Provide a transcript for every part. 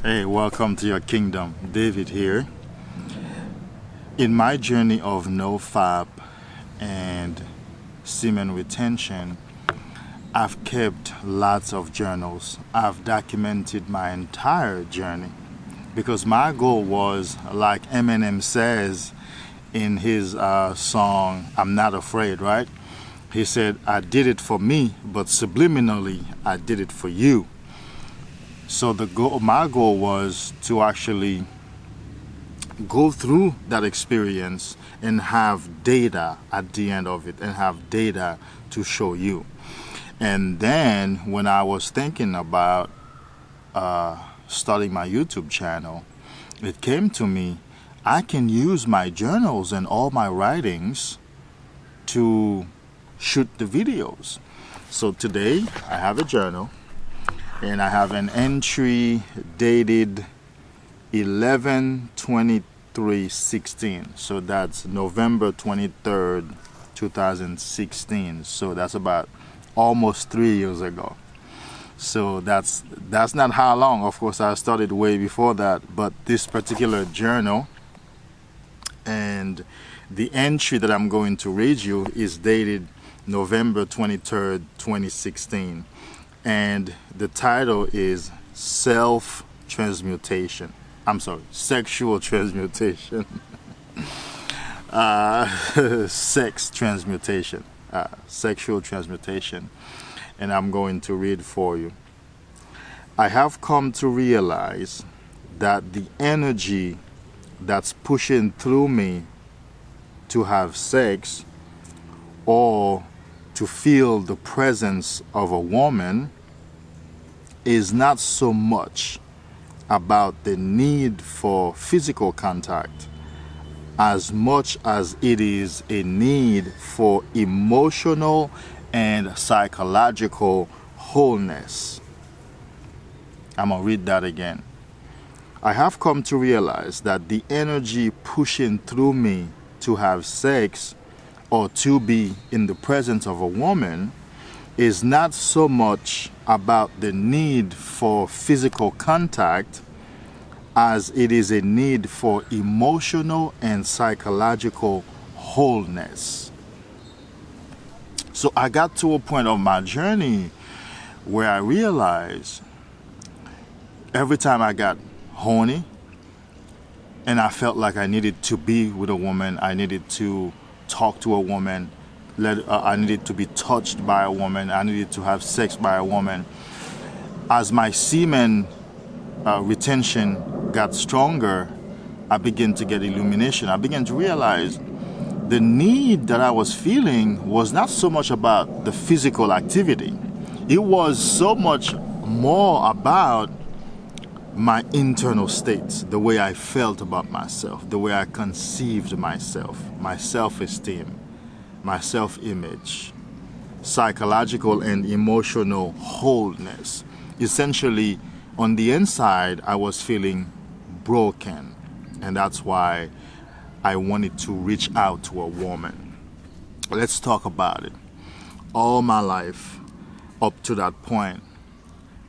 Hey, welcome to your kingdom. David here. In my journey of NoFap and semen retention, I've kept lots of journals. I've documented my entire journey because my goal was, like Eminem says in his song, I'm Not Afraid, right? He said, I did it for me, but subliminally, I did it for you. So my goal was to actually go through that experience and have data at the end of it and have data to show you. And then when I was thinking about starting my YouTube channel, it came to me, I can use my journals and all my writings to shoot the videos. So today I have a journal. And I have an entry dated 11/23/16. So that's November 23rd, 2016. So that's about almost 3 years ago. So that's not how long. Of course, I started way before that. But this particular journal and the entry that I'm going to read you is dated November 23rd, 2016. And the title is Self-Transmutation. I'm sorry, Sexual Transmutation. Sex Transmutation. Sexual Transmutation. And I'm going to read for you. I have come to realize that the energy that's pushing through me to have sex or to feel the presence of a woman is not so much about the need for physical contact as much as it is a need for emotional and psychological wholeness. I'm going to read that again. I have come to realize that the energy pushing through me to have sex or to be in the presence of a woman is not so much about the need for physical contact as it is a need for emotional and psychological wholeness. So I got to a point of my journey where I realized every time I got horny and I felt like I needed to be with a woman, I needed to talk to a woman, I needed to be touched by a woman, I needed to have sex by a woman. As my semen retention got stronger, I began to get illumination. I began to realize the need that I was feeling was not so much about the physical activity. It was so much more about my internal states, the way I felt about myself, the way I conceived myself, my self-esteem, my self-image, psychological and emotional wholeness. Essentially, on the inside, I was feeling broken, and that's why I wanted to reach out to a woman. Let's talk about it. All my life, up to that point,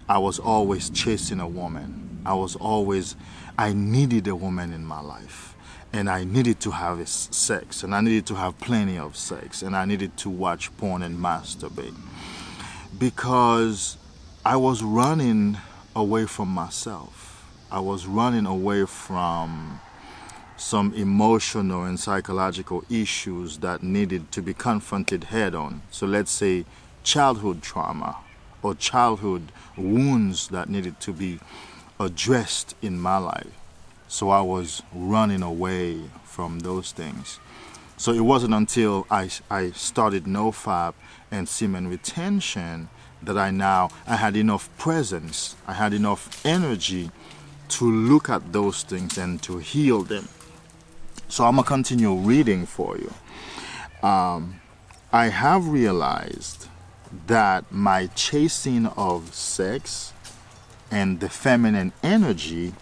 I was always chasing a woman. I needed a woman in my life, and I needed to have sex, and I needed to have plenty of sex, and I needed to watch porn and masturbate because I was running away from myself. I was running away from some emotional and psychological issues that needed to be confronted head on. So let's say childhood trauma or childhood wounds that needed to be addressed in my life. So I was running away from those things. So it wasn't until I started NoFap and semen retention that I had enough presence, I had enough energy to look at those things and to heal them. So I'm going to continue reading for you. I have realized that my chasing of sex and the feminine energy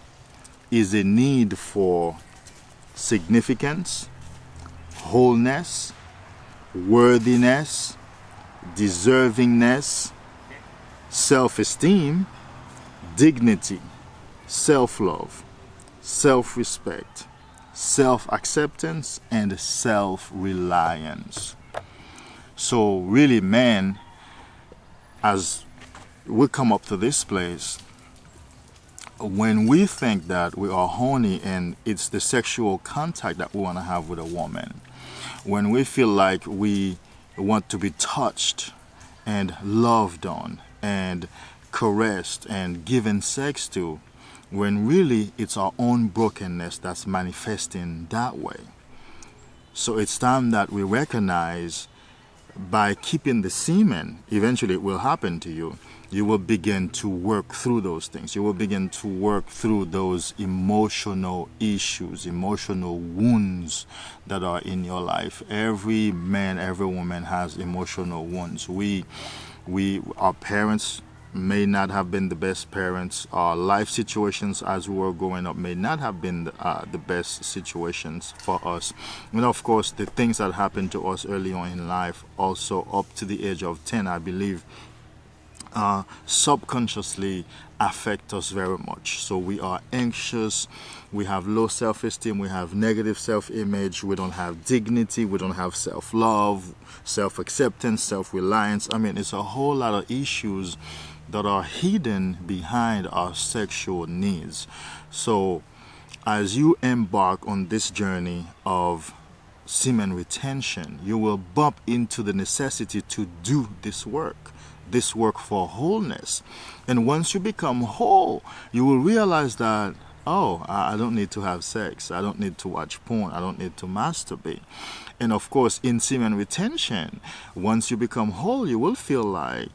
is a need for significance, wholeness, worthiness, deservingness, self-esteem, dignity, self-love, self-respect, self-acceptance, and self-reliance. So really, man, as we come up to this place, when we think that we are horny and it's the sexual contact that we want to have with a woman, when we feel like we want to be touched and loved on and caressed and given sex to, when really it's our own brokenness that's manifesting that way. So it's time that we recognize, by keeping the semen, eventually it will happen to you. You will begin to work through those things. You will begin to work through those emotional issues, emotional wounds that are in your life. Every man, every woman has emotional wounds. Our parents may not have been the best parents. Our life situations as we were growing up may not have been the best situations for us. And of course, the things that happened to us early on in life, also up to the age of 10, I believe, subconsciously affect us very much. So we are anxious, we have low self-esteem, we have negative self-image, we don't have dignity, we don't have self-love, self-acceptance, self-reliance. I mean, it's a whole lot of issues that are hidden behind our sexual needs. So as you embark on this journey of semen retention, you will bump into the necessity to do this work for wholeness. And once you become whole, you will realize that, oh, I don't need to have sex, I don't need to watch porn, I don't need to masturbate. And of course, in semen retention, once you become whole, you will feel like,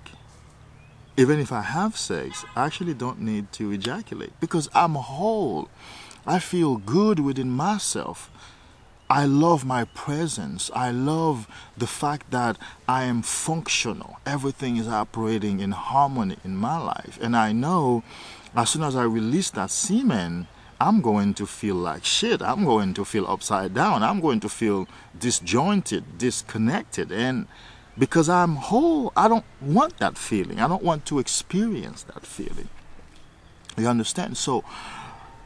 even if I have sex, I actually don't need to ejaculate because I'm whole. I feel good within myself. I love my presence. I love the fact that I am functional. Everything is operating in harmony in my life. And I know as soon as I release that semen, I'm going to feel like shit. I'm going to feel upside down. I'm going to feel disjointed, disconnected. And because I'm whole, I don't want that feeling. I don't want to experience that feeling. You understand? So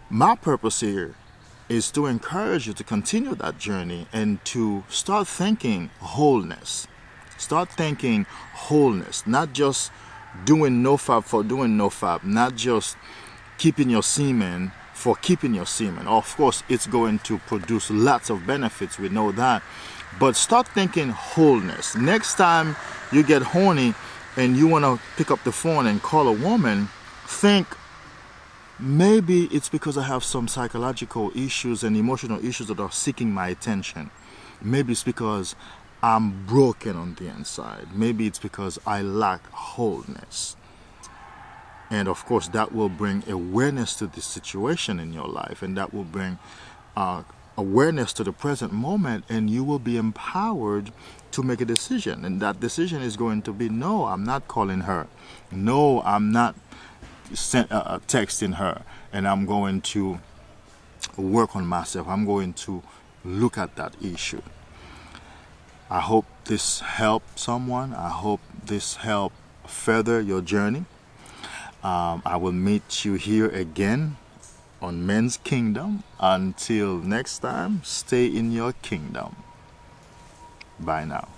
my purpose here is to encourage you to continue that journey and to start thinking wholeness. Start thinking wholeness, not just doing nofap for doing nofap, not just keeping your semen for keeping your semen. Of course, it's going to produce lots of benefits, we know that. But start thinking wholeness. Next time you get horny and you want to pick up the phone and call a woman, think, maybe it's because I have some psychological issues and emotional issues that are seeking my attention. Maybe it's because I'm broken on the inside. Maybe it's because I lack wholeness. And of course, that will bring awareness to the situation in your life, and that will bring awareness to the present moment, and you will be empowered to make a decision. And that decision is going to be, no, I'm not calling her. No, I'm not texting her, and I'm going to work on myself. I'm going to look at that issue. I hope this helped someone. I hope this helped further your journey. I will meet you here again on Men's Kingdom. Until next time, stay in your kingdom. Bye now.